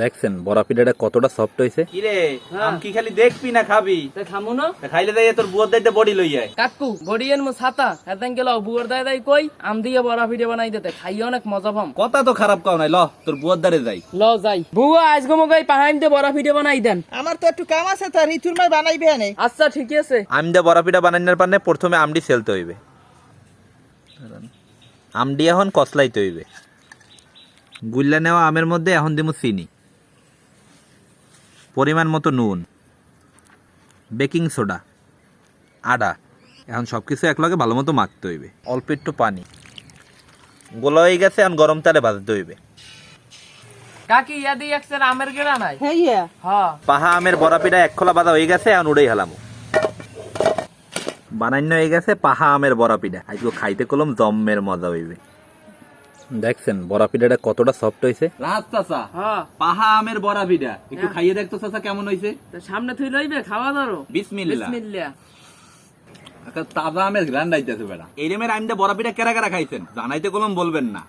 দেখছেন বড়া পিঠাটা কতটা সফট হয়েছে। কিরে আম কি খালি দেখবি না খাবি? খামু না খাইলে যাই তোর বুয়ার দাইতে বডি লই যায়। কাকু বড়িয়ের মো ছাতা এদান গেল বুয়ার দায় দাই কই আম দিয়ে বড়া ভিডিও বানাই দিতে খাই অনেক মজা পাম। কথা তো খারাপ কাও নাই, ল তোর বুয়ার দারে যাই। ল যাই বুয়া আজ গো মগাই পাহাইম দে বড়া ভিডিও বানাই দেন। আমার তো একটু কাম আছে, তো ঋতুর মাই বানাইবে আনে। আচ্ছা ঠিক আছে। আমদা বড়া পিঠা বানানোর পারনে প্রথমে আমডি সেলতে হইবে, আমডি এখন কসলাইতে হইবে। গুল্লা নেওয়া আমের মধ্যে এখন দিমু চিনি, পরিমাণ মতো নুন, বেকিং সোডা, আদা। এখন সবকিছু একলগে ভালো মতো মাখতে হইবে। অল্প একটু পানি গোলা হয়ে গেছে, এখন গরম তেলে ভাজতে হইবে। কাকি ইয়াদি একসের আমের গেড়া নাই? হ্যাঁ হ্যাঁ পাহা আমের বড়া পিঠা এক খোলা বাঁধা হয়ে গেছে, এখন উড়েই হেলামু। বানান্য হয়ে গেছে পাহা আমের বড়া পিঠা। আজকে খাইতে কলম জম্মের মজা হইবে। দেখছেন বড়া পিঠাটা কতটা সফট হয়েছে। রাজ চাচা, হ্যাঁ পাহা আমের বড়া পিঠা একটু খাইয়ে দেখতো চাচা কেমন হইছে। তো সামনে তুই লইবে খাওয়া ধরো। বিসমিল্লাহ। বিসমিল্লাহ। তাজা আমের গ্রান্ড আইতেছে বেড়া। এই রেমের আইমদা বড়া পিঠা কেরা কেরা খাইছেন জানাইতে কলম বলবেন না।